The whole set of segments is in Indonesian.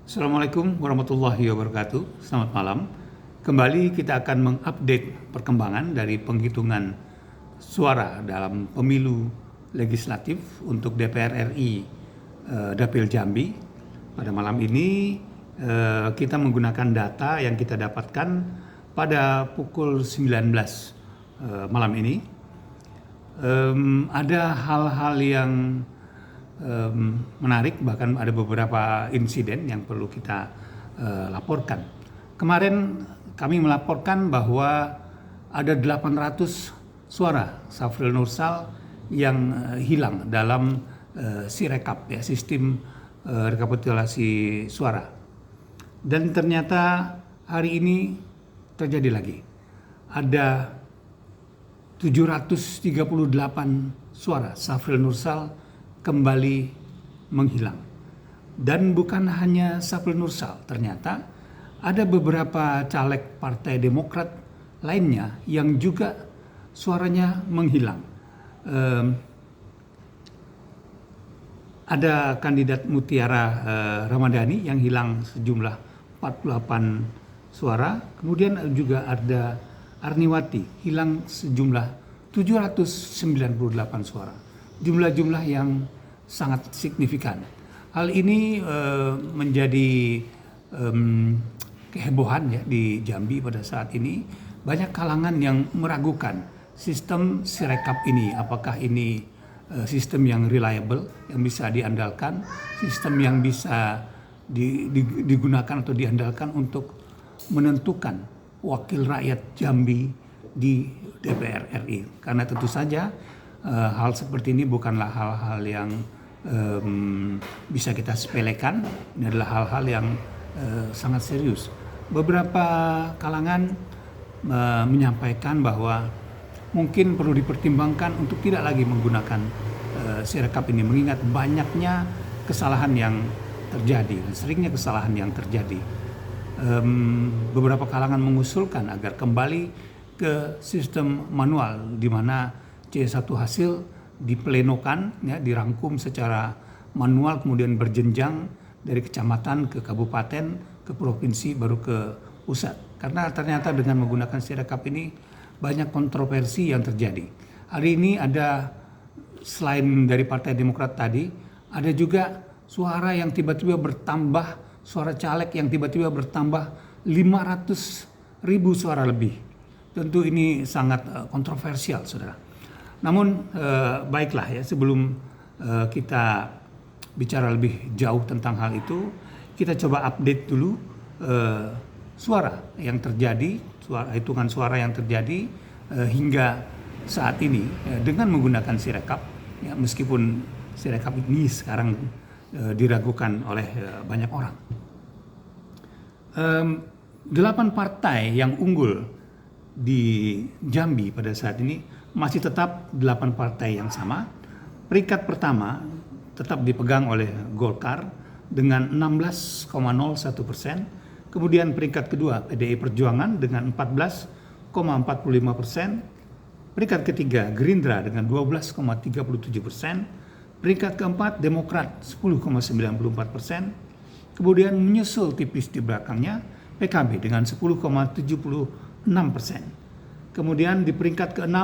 Assalamualaikum warahmatullahi wabarakatuh. Selamat malam. Kembali kita akan mengupdate perkembangan dari penghitungan suara dalam pemilu legislatif untuk DPR RI Dapil Jambi. Pada malam ini kita menggunakan data yang kita dapatkan pada pukul 19 malam ini. Ada hal-hal yang menarik, bahkan ada beberapa insiden yang perlu kita laporkan. Kemarin kami melaporkan bahwa ada 800 suara Safril Nursal yang hilang dalam Sirekap, ya, sistem rekapitulasi suara. Dan ternyata hari ini terjadi lagi. Ada 738 suara Safril Nursal kembali menghilang. Dan bukan hanya Safril Nursal, ternyata ada beberapa caleg Partai Demokrat lainnya yang juga suaranya menghilang. Ada kandidat Mutiara Ramadhani yang hilang sejumlah 48 suara. Kemudian juga ada Arniwati hilang sejumlah 798 suara. Jumlah-jumlah yang sangat signifikan. Hal ini menjadi kehebohan, ya, di Jambi pada saat ini. Banyak kalangan yang meragukan sistem Sirekap ini. Apakah ini sistem yang reliable, yang bisa diandalkan, sistem yang bisa digunakan atau diandalkan untuk menentukan wakil rakyat Jambi di DPR RI. Karena tentu saja hal seperti ini bukanlah hal-hal yang bisa kita sepelekan. Ini adalah hal-hal yang sangat serius. Beberapa kalangan menyampaikan bahwa mungkin perlu dipertimbangkan untuk tidak lagi menggunakan Sirekap ini, mengingat banyaknya kesalahan yang terjadi, seringnya kesalahan yang terjadi. Beberapa kalangan mengusulkan agar kembali ke sistem manual, di mana C1 hasil diplenokan, ya, dirangkum secara manual, kemudian berjenjang dari kecamatan ke kabupaten, ke provinsi, baru ke pusat. Karena ternyata dengan menggunakan Sirekap ini banyak kontroversi yang terjadi. Hari ini ada, selain dari Partai Demokrat tadi, ada juga suara yang tiba-tiba bertambah, suara caleg yang tiba-tiba bertambah 500.000 suara lebih. Tentu ini sangat kontroversial, saudara. Namun baiklah, ya, sebelum kita bicara lebih jauh tentang hal itu, kita coba update dulu suara yang terjadi, hitungan suara yang terjadi hingga saat ini dengan menggunakan Sirekap, ya, meskipun Sirekap ini sekarang diragukan oleh banyak orang. 8 partai yang unggul di Jambi pada saat ini masih tetap 8 partai yang sama. Peringkat pertama tetap dipegang oleh Golkar dengan 16,01%. Kemudian peringkat kedua PDI Perjuangan dengan 14,45%. Peringkat ketiga Gerindra dengan 12,37%. Peringkat keempat Demokrat 10,94%. Kemudian menyusul tipis di belakangnya PKB dengan 10,76%. Kemudian di peringkat ke-6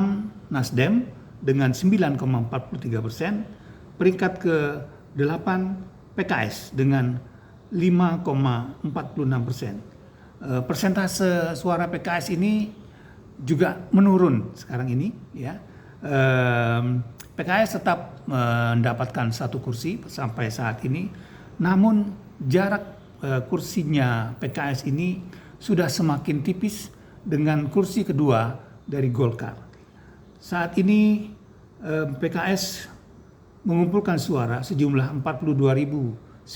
Nasdem dengan 9,43%, peringkat ke-8 PKS dengan 5,46%. Persentase suara PKS ini juga menurun sekarang ini, ya. PKS tetap mendapatkan 1 kursi sampai saat ini, namun jarak kursinya PKS ini sudah semakin tipis dengan kursi kedua dari Golkar. Saat ini PKS mengumpulkan suara sejumlah 42.090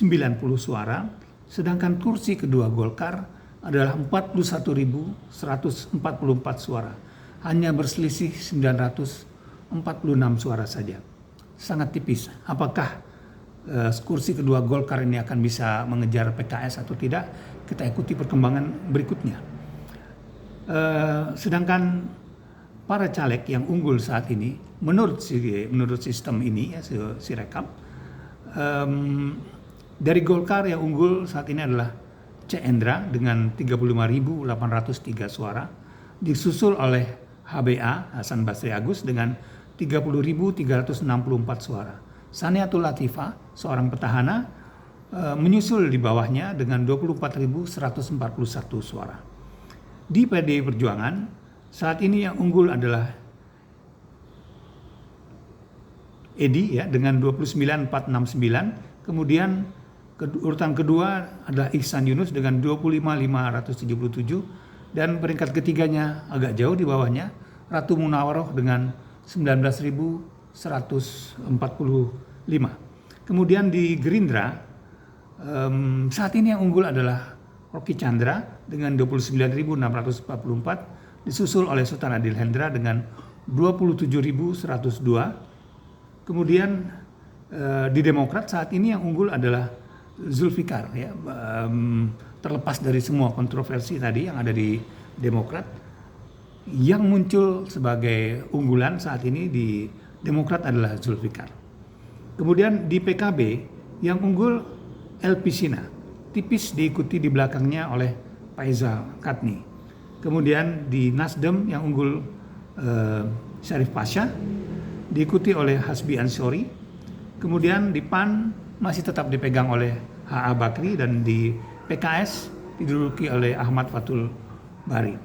suara, sedangkan kursi kedua Golkar adalah 41.144 suara. Hanya berselisih 946 suara saja. Sangat tipis. Apakah kursi kedua Golkar ini akan bisa mengejar PKS atau tidak? Kita ikuti perkembangan berikutnya. Sedangkan para caleg yang unggul saat ini menurut sistem ini, ya, Sirekap, Dari Golkar yang unggul saat ini adalah C. Endra dengan 35.803 suara, disusul oleh HBA Hasan Basri Agus dengan 30.364 suara. Saniatul Latifah, seorang petahana, menyusul di bawahnya dengan 24.141 suara. Di PDI Perjuangan saat ini yang unggul adalah Edi ya dengan 29.469, kemudian urutan kedua adalah Ihsan Yunus dengan 25.577, dan peringkat ketiganya agak jauh di bawahnya Ratu Munawaroh dengan 19.145. Kemudian di Gerindra saat ini yang unggul adalah Rocky Chandra dengan 29.644, disusul oleh Sultan Adil Hendra dengan 27.102. Kemudian di Demokrat saat ini yang unggul adalah Zulfikar ya, terlepas dari semua kontroversi tadi yang ada di Demokrat, yang muncul sebagai unggulan saat ini di Demokrat adalah Zulfikar. Kemudian di PKB yang unggul Elpi Sina, tipis diikuti di belakangnya oleh Faizal Katni. Kemudian di Nasdem yang unggul Syarif Pasha, diikuti oleh Hasbi Ansori. Kemudian di PAN masih tetap dipegang oleh H.A. Bakri, dan di PKS diduduki oleh Ahmad Fathul Bari.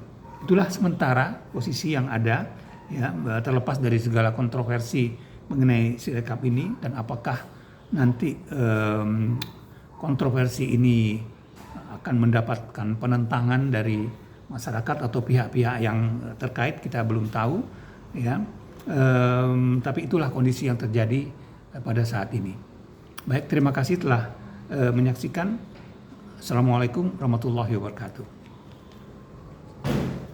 Itulah sementara posisi yang ada ya, terlepas dari segala kontroversi mengenai Sirekap ini, dan apakah nanti kontroversi ini akan mendapatkan penentangan dari masyarakat atau pihak-pihak yang terkait, kita belum tahu ya. Tapi itulah kondisi yang terjadi pada saat ini. Baik, terima kasih telah menyaksikan. Assalamualaikum warahmatullahi wabarakatuh.